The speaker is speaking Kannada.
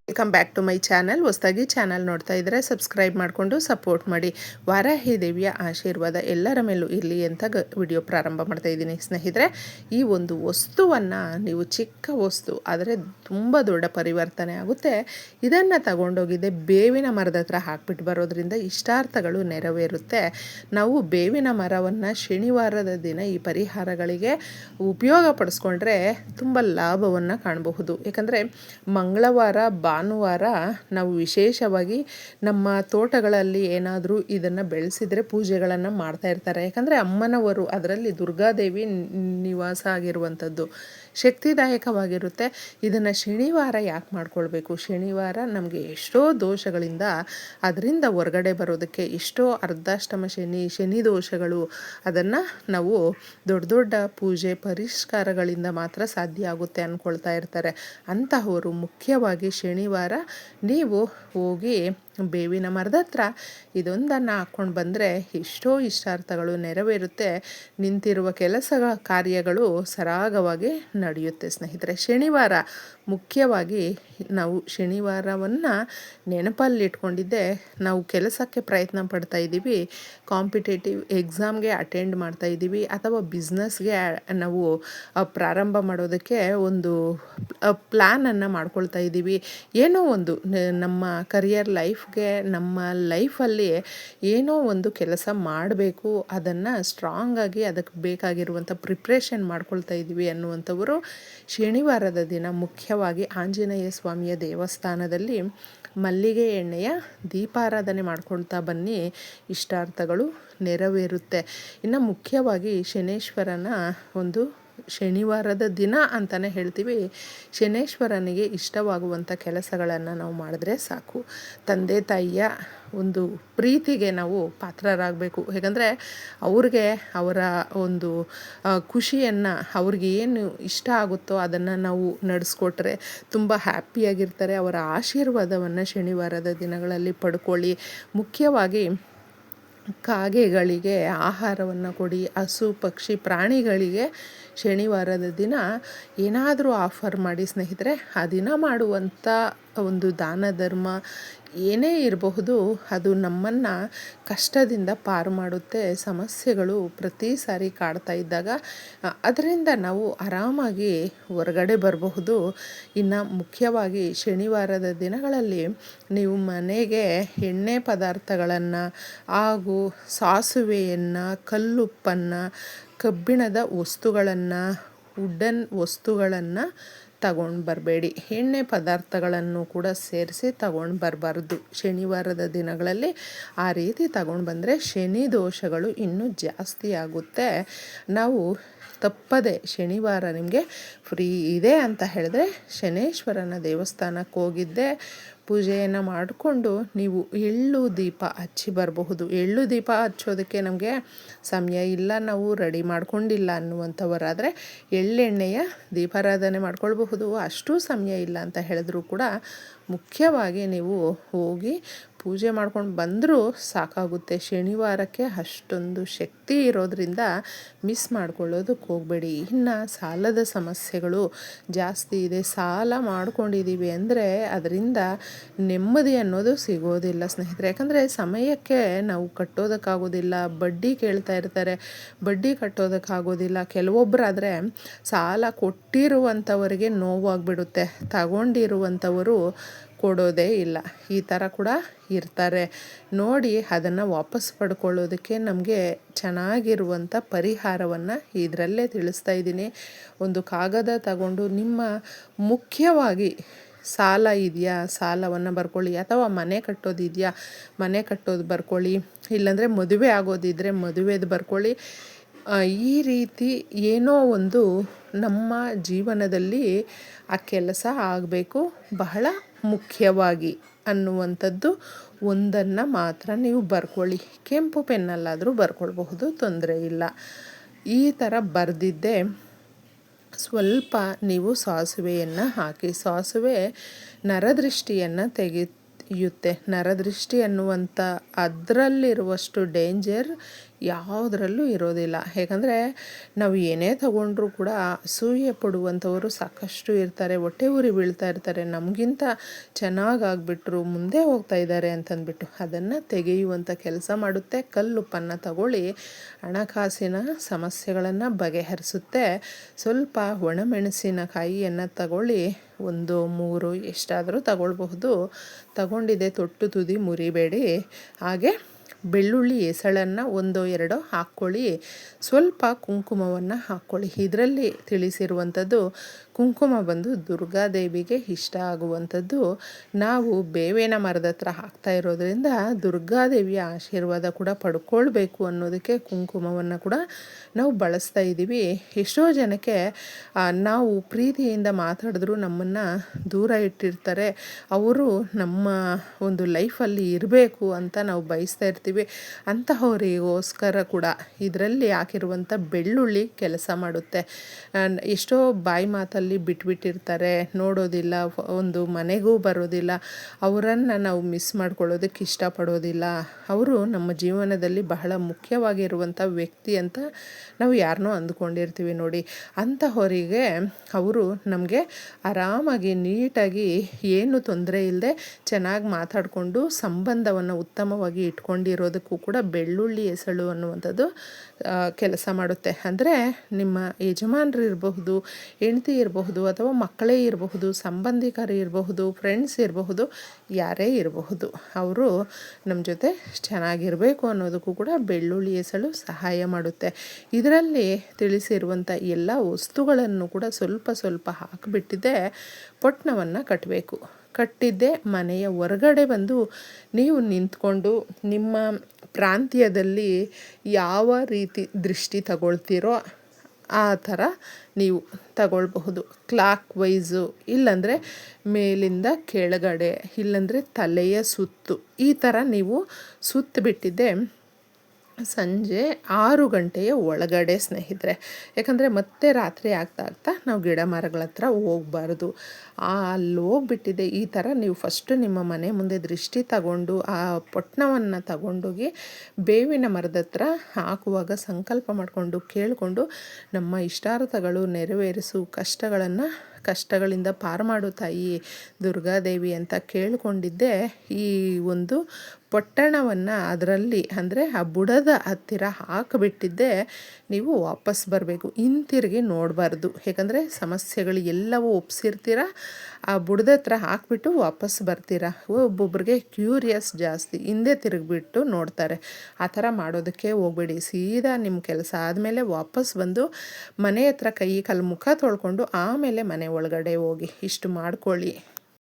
Welcome back to my channel. ಹೊಸದಾಗಿ ಚಾನಲ್ ನೋಡ್ತಾ ಇದ್ದರೆ ಸಬ್ಸ್ಕ್ರೈಬ್ ಮಾಡಿಕೊಂಡು ಸಪೋರ್ಟ್ ಮಾಡಿ. ವಾರಾಹಿ ದೇವಿಯ ಆಶೀರ್ವಾದ ಎಲ್ಲರ ಮೇಲೂ ಇರಲಿ ಅಂತ ವಿಡಿಯೋ ಪ್ರಾರಂಭ ಮಾಡ್ತಾ ಇದ್ದೀನಿ ಸ್ನೇಹಿತರೆ. ಈ ಒಂದು ವಸ್ತುವನ್ನು ನೀವು ಚಿಕ್ಕ ವಸ್ತು ಆದರೆ ತುಂಬ ದೊಡ್ಡ ಪರಿವರ್ತನೆ ಆಗುತ್ತೆ. ಇದನ್ನು ತಗೊಂಡೋಗಿದ್ದೆ ಬೇವಿನ ಮರದ ಹತ್ರ ಹಾಕ್ಬಿಟ್ಟು ಬರೋದ್ರಿಂದ ಇಷ್ಟಾರ್ಥಗಳು ನೆರವೇರುತ್ತೆ. ನಾವು ಬೇವಿನ ಮರವನ್ನು ಶನಿವಾರದ ದಿನ ಈ ಪರಿಹಾರಗಳಿಗೆ ಉಪಯೋಗ ಪಡಿಸ್ಕೊಂಡ್ರೆ ತುಂಬ ಲಾಭವನ್ನು ಕಾಣಬಹುದು. ಯಾಕಂದರೆ ಮಂಗಳವಾರ ಭಾನುವಾರ ನಾವು ವಿಶೇಷವಾಗಿ ನಮ್ಮ ತೋಟಗಳಲ್ಲಿ ಏನಾದರೂ ಇದನ್ನು ಬೆಳೆಸಿದರೆ ಪೂಜೆಗಳನ್ನು ಮಾಡ್ತಾ ಇರ್ತಾರೆ. ಯಾಕಂದರೆ ಅಮ್ಮನವರು, ಅದರಲ್ಲಿ ದುರ್ಗಾದೇವಿ ನಿವಾಸ ಆಗಿರುವಂಥದ್ದು, ಶಕ್ತಿದಾಯಕವಾಗಿರುತ್ತೆ. ಇದನ್ನು ಶನಿವಾರ ಯಾಕೆ ಮಾಡ್ಕೊಳ್ಬೇಕು? ಶನಿವಾರ ನಮಗೆ ಎಷ್ಟೋ ದೋಷಗಳಿಂದ ಅದರಿಂದ ಹೊರಗಡೆ ಬರೋದಕ್ಕೆ, ಎಷ್ಟೋ ಅರ್ಧಾಷ್ಟಮ ಶನಿ ದೋಷಗಳು, ಅದನ್ನು ನಾವು ದೊಡ್ಡ ದೊಡ್ಡ ಪೂಜೆ ಪರಿಷ್ಕಾರಗಳಿಂದ ಮಾತ್ರ ಸಾಧ್ಯ ಆಗುತ್ತೆ ಅಂದ್ಕೊಳ್ತಾ ಇರ್ತಾರೆ. ಅಂತಹವರು ಮುಖ್ಯವಾಗಿ ಶನಿವಾರ ನೀವು ಹೋಗಿ ಬೇವಿನ ಮರದ ಹತ್ರ ಇದೊಂದನ್ನು ಹಾಕ್ಕೊಂಡು ಬಂದರೆ ಎಷ್ಟೋ ಇಷ್ಟಾರ್ಥಗಳು ನೆರವೇರುತ್ತೆ. ನಿಂತಿರುವ ಕೆಲಸ ಕಾರ್ಯಗಳು ಸರಾಗವಾಗಿ ನಡೆಯುತ್ತೆ ಸ್ನೇಹಿತರೆ. ಶನಿವಾರ ಮುಖ್ಯವಾಗಿ ನಾವು ಶನಿವಾರವನ್ನು ನೆನಪಲ್ಲಿಟ್ಕೊಂಡಿದ್ದೆ ನಾವು ಕೆಲಸಕ್ಕೆ ಪ್ರಯತ್ನ ಪಡ್ತಾ ಇದ್ದೀವಿ, ಕಾಂಪಿಟೇಟಿವ್ ಎಕ್ಸಾಮ್ಗೆ ಅಟೆಂಡ್ ಮಾಡ್ತಾ ಇದ್ದೀವಿ, ಅಥವಾ ಬಿಸ್ನೆಸ್ಗೆ ನಾವು ಪ್ರಾರಂಭ ಮಾಡೋದಕ್ಕೆ ಒಂದು ಪ್ಲ್ಯಾನನ್ನು ಮಾಡ್ಕೊಳ್ತಾ ಇದ್ದೀವಿ. ಏನೋ ಒಂದು ನಮ್ಮ ಕರಿಯರ್ ಲೈಫ್ಗೆ, ನಮ್ಮ ಲೈಫಲ್ಲಿ ಏನೋ ಒಂದು ಕೆಲಸ ಮಾಡಬೇಕು, ಅದನ್ನು ಸ್ಟ್ರಾಂಗಾಗಿ ಅದಕ್ಕೆ ಬೇಕಾಗಿರುವಂಥ ಪ್ರಿಪ್ರೇಷನ್ ಮಾಡ್ಕೊಳ್ತಾ ಇದ್ದೀವಿ ಅನ್ನುವಂಥವರು ಶನಿವಾರದ ದಿನ ಮುಖ್ಯವಾಗಿ ಆಂಜನೇಯ ಸ್ವಾಮಿಯ ದೇವಸ್ಥಾನದಲ್ಲಿ ಮಲ್ಲಿಗೆ ಎಣ್ಣೆಯ ದೀಪಾರಾಧನೆ ಮಾಡ್ಕೊಳ್ತಾ ಬನ್ನಿ, ಇಷ್ಟಾರ್ಥಗಳು ನೆರವೇರುತ್ತೆ. ಇನ್ನು ಮುಖ್ಯವಾಗಿ ಶನೇಶ್ವರನ ಒಂದು ಶನಿವಾರದ ದಿನ ಅಂತಲೇ ಹೇಳ್ತೀವಿ. ಶನೇಶ್ವರನಿಗೆ ಇಷ್ಟವಾಗುವಂಥ ಕೆಲಸಗಳನ್ನು ನಾವು ಮಾಡಿದ್ರೆ ಸಾಕು. ತಂದೆ ತಾಯಿಯ ಒಂದು ಪ್ರೀತಿಗೆ ನಾವು ಪಾತ್ರರಾಗಬೇಕು. ಹೇಗೆಂದರೆ ಅವ್ರಿಗೆ ಅವರ ಒಂದು ಖುಷಿಯನ್ನು, ಅವ್ರಿಗೆ ಏನು ಇಷ್ಟ ಆಗುತ್ತೋ ಅದನ್ನು ನಾವು ನಡೆಸ್ಕೊಟ್ರೆ ತುಂಬ ಹ್ಯಾಪಿಯಾಗಿರ್ತಾರೆ. ಅವರ ಆಶೀರ್ವಾದವನ್ನು ಶನಿವಾರದ ದಿನಗಳಲ್ಲಿ ಪಡ್ಕೊಳ್ಳಿ. ಮುಖ್ಯವಾಗಿ ಕಾಗೆಗಳಿಗೆ ಆಹಾರವನ್ನು ಕೊಡಿ. ಹಸು ಪಕ್ಷಿ ಪ್ರಾಣಿಗಳಿಗೆ ಶನಿವಾರದ ದಿನ ಏನಾದರೂ ಆಫರ್ ಮಾಡಿ ಸ್ನೇಹಿತರೆ. ಆ ದಿನ ಮಾಡುವಂಥ ಒಂದು ದಾನ ಧರ್ಮ ಏನೇ ಇರಬಹುದು, ಅದು ನಮ್ಮನ್ನು ಕಷ್ಟದಿಂದ ಪಾರು ಮಾಡುತ್ತೆ. ಸಮಸ್ಯೆಗಳು ಪ್ರತಿ ಸಾರಿ ಕಾಡ್ತಾ ಇದ್ದಾಗ ಅದರಿಂದ ನಾವು ಆರಾಮಾಗಿ ಹೊರಗಡೆ ಬರಬಹುದು. ಇನ್ನು ಮುಖ್ಯವಾಗಿ ಶನಿವಾರದ ದಿನಗಳಲ್ಲಿ ನೀವು ಮನೆಗೆ ಎಣ್ಣೆ ಪದಾರ್ಥಗಳನ್ನು ಹಾಗೂ ಸಾಸುವೆಯನ್ನು, ಕಲ್ಲುಪ್ಪನ್ನು, ಕಬ್ಬಿಣದ ವಸ್ತುಗಳನ್ನು, ವುಡನ್ ವಸ್ತುಗಳನ್ನು ತಗೊಂಡು ಬರಬೇಡಿ. ಎಣ್ಣೆ ಪದಾರ್ಥಗಳನ್ನು ಕೂಡ ಸೇರಿಸಿ ತಗೊಂಡು ಬರಬಾರ್ದು ಶನಿವಾರದ ದಿನಗಳಲ್ಲಿ. ಆ ರೀತಿ ತಗೊಂಡು ಬಂದರೆ ಶನಿ ದೋಷಗಳು ಇನ್ನೂ ಜಾಸ್ತಿ ಆಗುತ್ತೆ. ನಾವು ತಪ್ಪದೆ ಶನಿವಾರ ನಿಮಗೆ ಫ್ರೀ ಇದೆ ಅಂತ ಹೇಳಿದ್ರೆ ಶನೇಶ್ವರನ ದೇವಸ್ಥಾನಕ್ಕೆ ಹೋಗಿದ್ದೆ ಪೂಜೆಯನ್ನು ಮಾಡಿಕೊಂಡು ನೀವು ಎಳ್ಳು ದೀಪ ಹಚ್ಚಿ ಬರಬಹುದು. ಎಳ್ಳು ದೀಪ ಹಚ್ಚೋದಕ್ಕೆ ನಮಗೆ ಸಮಯ ಇಲ್ಲ, ನಾವು ರೆಡಿ ಮಾಡ್ಕೊಂಡಿಲ್ಲ ಅನ್ನುವಂಥವರಾದರೆ ಎಳ್ಳೆಣ್ಣೆಯ ದೀಪಾರಾಧನೆ ಮಾಡ್ಕೊಳ್ಬಹುದು. ಅಷ್ಟು ಸಮಯ ಇಲ್ಲ ಅಂತ ಹೇಳಿದ್ರು ಕೂಡ ಮುಖ್ಯವಾಗಿ ನೀವು ಹೋಗಿ ಪೂಜೆ ಮಾಡ್ಕೊಂಡು ಬಂದರೂ ಸಾಕಾಗುತ್ತೆ. ಶನಿವಾರಕ್ಕೆ ಅಷ್ಟೊಂದು ಶಕ್ತಿ ಇರೋದರಿಂದ ಮಿಸ್ ಮಾಡ್ಕೊಳ್ಳೋದಕ್ಕೆ ಹೋಗಬೇಡಿ. ಇನ್ನು ಸಾಲದ ಸಮಸ್ಯೆಗಳು ಜಾಸ್ತಿ ಇದೆ. ಸಾಲ ಮಾಡ್ಕೊಂಡಿದ್ದೀವಿ ಅಂದರೆ ಅದರಿಂದ ನೆಮ್ಮದಿ ಅನ್ನೋದು ಸಿಗೋದಿಲ್ಲ ಸ್ನೇಹಿತರೆ. ಯಾಕಂದರೆ ಸಮಯಕ್ಕೆ ನಾವು ಕಟ್ಟೋದಕ್ಕಾಗೋದಿಲ್ಲ, ಬಡ್ಡಿ ಕೇಳ್ತಾ ಇರ್ತಾರೆ, ಬಡ್ಡಿ ಕಟ್ಟೋದಕ್ಕಾಗೋದಿಲ್ಲ. ಕೆಲವೊಬ್ಬರಾದರೆ ಸಾಲ ಕೊಟ್ಟಿರುವಂಥವರಿಗೆ ನೋವಾಗಿಬಿಡುತ್ತೆ, ತಗೊಂಡಿರುವಂಥವರು ಕೊಡೋದೇ ಇಲ್ಲ. ಈ ಥರ ಕೂಡ ಇರ್ತಾರೆ. ನೋಡಿ, ಅದನ್ನು ವಾಪಸ್ ಪಡ್ಕೊಳ್ಳೋದಕ್ಕೆ ನಮಗೆ ಚೆನ್ನಾಗಿರುವಂಥ ಪರಿಹಾರವನ್ನು ಇದರಲ್ಲೇ ತಿಳಿಸ್ತಾ ಇದ್ದೀನಿ. ಒಂದು ಕಾಗದ ತಗೊಂಡು ನಿಮ್ಮ ಮುಖ್ಯವಾಗಿ ಸಾಲ ಇದೆಯಾ, ಸಾಲವನ್ನು ಬರ್ಕೊಳ್ಳಿ. ಅಥವಾ ಮನೆ ಕಟ್ಟೋದಿದೆಯಾ, ಮನೆ ಕಟ್ಟೋದು ಬರ್ಕೊಳ್ಳಿ. ಇಲ್ಲಾಂದರೆ ಮದುವೆ ಆಗೋದಿದ್ದರೆ ಮದುವೆದು ಬರ್ಕೊಳ್ಳಿ. ಈ ರೀತಿ ಏನೋ ಒಂದು ನಮ್ಮ ಜೀವನದಲ್ಲಿ ಆ ಕೆಲಸ ಆಗಬೇಕು ಬಹಳ ಮುಖ್ಯವಾಗಿ ಅನ್ನುವಂಥದ್ದು ಒಂದನ್ನು ಮಾತ್ರ ನೀವು ಬರ್ಕೊಳ್ಳಿ. ಕೆಂಪು ಪೆನ್ನಲ್ಲಾದರೂ ಬರ್ಕೊಳ್ಬಹುದು, ತೊಂದರೆ ಇಲ್ಲ. ಈ ಥರ ಬರೆದಿದ್ದೆ ಸ್ವಲ್ಪ ನೀವು ಸಾಸುವೆಯನ್ನು ಹಾಕಿ. ಸಾಸುವೆ ನರದೃಷ್ಟಿಯನ್ನು ತೆಗೆಯುತ್ತೆ. ನರದೃಷ್ಟಿ ಅನ್ನುವಂಥ ಅದರಲ್ಲಿರುವಷ್ಟು ಡೇಂಜರ್ ಯಾವುದರಲ್ಲೂ ಇರೋದಿಲ್ಲ. ಏಕೆಂದರೆ ನಾವು ಏನೇ ತಗೊಂಡ್ರೂ ಕೂಡ ಅಸೂಯೆ ಪಡುವಂಥವರು ಸಾಕಷ್ಟು ಇರ್ತಾರೆ, ಹೊಟ್ಟೆ ಉರಿ ಬೀಳ್ತಾ ಇರ್ತಾರೆ. ನಮಗಿಂತ ಚೆನ್ನಾಗಾಗ್ಬಿಟ್ರು, ಮುಂದೆ ಹೋಗ್ತಾ ಇದ್ದಾರೆ ಅಂತಂದ್ಬಿಟ್ಟು ಅದನ್ನು ತೆಗೆಯುವಂಥ ಕೆಲಸ ಮಾಡುತ್ತೆ. ಕಲ್ಲುಪ್ಪನ್ನು ತಗೊಳ್ಳಿ, ಹಣಕಾಸಿನ ಸಮಸ್ಯೆಗಳನ್ನು ಬಗೆಹರಿಸುತ್ತೆ. ಸ್ವಲ್ಪ ಒಣಮೆಣಸಿನಕಾಯಿಯನ್ನು ತಗೊಳ್ಳಿ, 1-3 ಎಷ್ಟಾದರೂ ತಗೊಳ್ಬಹುದು. ತಗೊಂಡಿದೆ ತೊಟ್ಟು ತುದಿ ಮುರಿಬೇಡಿ. ಹಾಗೆ ಬೆಳ್ಳುಳ್ಳಿ ಎಸಳನ್ನು 1-2 ಹಾಕ್ಕೊಳ್ಳಿ. ಸ್ವಲ್ಪ ಕುಂಕುಮವನ್ನು ಹಾಕ್ಕೊಳ್ಳಿ. ಇದರಲ್ಲಿ ತಿಳಿಸಿರುವಂಥದ್ದು ಕುಂಕುಮ ಬಂದು ದುರ್ಗಾದೇವಿಗೆ ಇಷ್ಟ ಆಗುವಂಥದ್ದು. ನಾವು ಬೇವಿನ ಮರದ ಹತ್ರ ಹಾಕ್ತಾ ಇರೋದ್ರಿಂದ ದುರ್ಗಾದೇವಿಯ ಆಶೀರ್ವಾದ ಕೂಡ ಪಡ್ಕೊಳ್ಬೇಕು ಅನ್ನೋದಕ್ಕೆ ಕುಂಕುಮವನ್ನು ಕೂಡ ನಾವು ಬಳಸ್ತಾ ಇದ್ದೀವಿ. ಎಷ್ಟೋ ಜನಕ್ಕೆ ನಾವು ಪ್ರೀತಿಯಿಂದ ಮಾತಾಡಿದ್ರು ನಮ್ಮನ್ನು ದೂರ ಇಟ್ಟಿರ್ತಾರೆ. ಅವರು ನಮ್ಮ ಒಂದು ಲೈಫಲ್ಲಿ ಇರಬೇಕು ಅಂತ ನಾವು ಬಯಸ್ತಾ ಇರ್ತೀವಿ. ಅಂತಹವರಿಗೋಸ್ಕರ ಕೂಡ ಇದರಲ್ಲಿ ಹಾಕಿರುವಂಥ ಬೆಳ್ಳುಳ್ಳಿ ಕೆಲಸ ಮಾಡುತ್ತೆ. ಎಷ್ಟೋ ಬಾಯಿ ಮಾತಲ್ಲಿ ಬಿಟ್ಬಿಟ್ಟಿರ್ತಾರೆ, ನೋಡೋದಿಲ್ಲ, ಒಂದು ಮನೆಗೂ ಬರೋದಿಲ್ಲ. ಅವರನ್ನು ನಾವು ಮಿಸ್ ಮಾಡ್ಕೊಳ್ಳೋದಕ್ಕೆ ಇಷ್ಟಪಡೋದಿಲ್ಲ. ಅವರು ನಮ್ಮ ಜೀವನದಲ್ಲಿ ಬಹಳ ಮುಖ್ಯವಾಗಿರುವಂಥ ವ್ಯಕ್ತಿ ಅಂತ ನಾವು ಯಾರನ್ನೋ ಅಂದ್ಕೊಂಡಿರ್ತೀವಿ ನೋಡಿ. ಅಂತಹವರಿಗೆ ಅವರು ನಮಗೆ ಆರಾಮಾಗಿ ನೀಟಾಗಿ ಏನು ತೊಂದರೆ ಇಲ್ಲದೆ ಚೆನ್ನಾಗಿ ಮಾತಾಡಿಕೊಂಡು ಸಂಬಂಧವನ್ನು ಉತ್ತಮವಾಗಿ ಇಟ್ಕೊಂಡಿರೋದಕ್ಕೂ ಕೂಡ ಬೆಳ್ಳುಳ್ಳಿ ಎಸಳು ಅನ್ನುವಂಥದ್ದು ಕೆಲಸ ಮಾಡುತ್ತೆ. ಅಂದರೆ ನಿಮ್ಮ ಯಜಮಾನರು ಇರಬಹುದು, ಹೆಂಡತಿ ಇರಬಹುದು, ಅಥವಾ ಮಕ್ಕಳೇ ಇರಬಹುದು, ಸಂಬಂಧಿಕರು ಇರಬಹುದು, ಫ್ರೆಂಡ್ಸ್ ಇರಬಹುದು, ಯಾರೇ ಇರಬಹುದು, ಅವರು ನಮ್ಮ ಜೊತೆ ಚೆನ್ನಾಗಿರಬೇಕು ಅನ್ನೋದಕ್ಕೂ ಕೂಡ ಬೆಳ್ಳುಳ್ಳಿ ಎಸಳು ಸಹಾಯ ಮಾಡುತ್ತೆ. ಇದರಲ್ಲಿ ತಿಳಿಸಿರುವಂಥ ಎಲ್ಲ ವಸ್ತುಗಳನ್ನು ಕೂಡ ಸ್ವಲ್ಪ ಸ್ವಲ್ಪ ಹಾಕಿಬಿಟ್ಟಿದ್ದೆ ಪೊಟ್ಣವನ್ನು ಕಟ್ಟಬೇಕು. ಕಟ್ಟಿದ್ದೆ ಮನೆಯ ಹೊರಗಡೆ ಬಂದು ನೀವು ನಿಂತ್ಕೊಂಡು ನಿಮ್ಮ ಪ್ರಾಂತ್ಯದಲ್ಲಿ ಯಾವ ರೀತಿ ದೃಷ್ಟಿ ತಗೊಳ್ತೀರೋ ಆ ಥರ ನೀವು ತಗೊಳ್ಬಹುದು. ಕ್ಲಾಕ್ ವೈಸು, ಇಲ್ಲಾಂದರೆ ಮೇಲಿಂದ ಕೆಳಗಡೆ, ಇಲ್ಲಾಂದರೆ ತಲೆಯ ಸುತ್ತು, ಈ ಥರ ನೀವು ಸುತ್ತಿಬಿಟ್ಟಿದ್ದೆ ಸಂಜೆ 6 ಗಂಟೆಯ ಒಳಗಡೆ ಸ್ನೇಹಿತರೆ. ಯಾಕಂದರೆ ಮತ್ತೆ ರಾತ್ರಿ ಆಗ್ತಾ ನಾವು ಗಿಡ ಮರಗಳ ಹತ್ರ ಹೋಗಬಾರ್ದು. ಅಲ್ಲಿ ಹೋಗ್ಬಿಟ್ಟಿದೆ ಈ ಥರ ನೀವು ಫಸ್ಟು ನಿಮ್ಮ ಮನೆ ಮುಂದೆ ದೃಷ್ಟಿ ತಗೊಂಡು ಆ ಪೊಟ್ಣವನ್ನು ತಗೊಂಡೋಗಿ ಬೇವಿನ ಮರದ ಹತ್ರ ಹಾಕುವಾಗ ಸಂಕಲ್ಪ ಮಾಡಿಕೊಂಡು ಕೇಳಿಕೊಂಡು ನಮ್ಮ ಇಷ್ಟಾರ್ಥಗಳು ನೆರವೇರಿಸು, ಕಷ್ಟಗಳಿಂದ ಪಾರು ಮಾಡು ತಾಯಿ ದುರ್ಗಾದೇವಿ ಅಂತ ಕೇಳಿಕೊಂಡಿದ್ದೆ. ಈ ಒಂದು ಪೊಟ್ಟಣವನ್ನು ಅದರಲ್ಲಿ ಅಂದರೆ ಆ ಬುಡದ ಹತ್ತಿರ ಹಾಕಿಬಿಟ್ಟಿದ್ದೆ ನೀವು ವಾಪಸ್ ಬರಬೇಕು. ಹಿಂತಿರುಗಿ ನೋಡಬಾರ್ದು. ಯಾಕಂದರೆ ಸಮಸ್ಯೆಗಳು ಎಲ್ಲವೂ ಒಪ್ಸಿರ್ತೀರ, ಆ ಬುಡದ ಹತ್ರ ಹಾಕಿಬಿಟ್ಟು ವಾಪಸ್ ಬರ್ತೀರ. ಒಬ್ಬೊಬ್ರಿಗೆ ಕ್ಯೂರಿಯಸ್ ಜಾಸ್ತಿ, ಹಿಂದೆ ತಿರುಗಿಬಿಟ್ಟು ನೋಡ್ತಾರೆ. ಆ ಥರ ಮಾಡೋದಕ್ಕೆ ಹೋಗಬೇಡಿ. ಸೀದಾ ನಿಮ್ಮ ಕೆಲಸ ಆದಮೇಲೆ ವಾಪಸ್ ಬಂದು ಮನೆ ಹತ್ರ ಕೈ ಕಾಲು ಮುಖ ತೊಳ್ಕೊಂಡು ಆಮೇಲೆ ಮನೆ ಒಳಗಡೆ ಹೋಗಿ. ಇಷ್ಟು ಮಾಡ್ಕೊಳ್ಳಿ.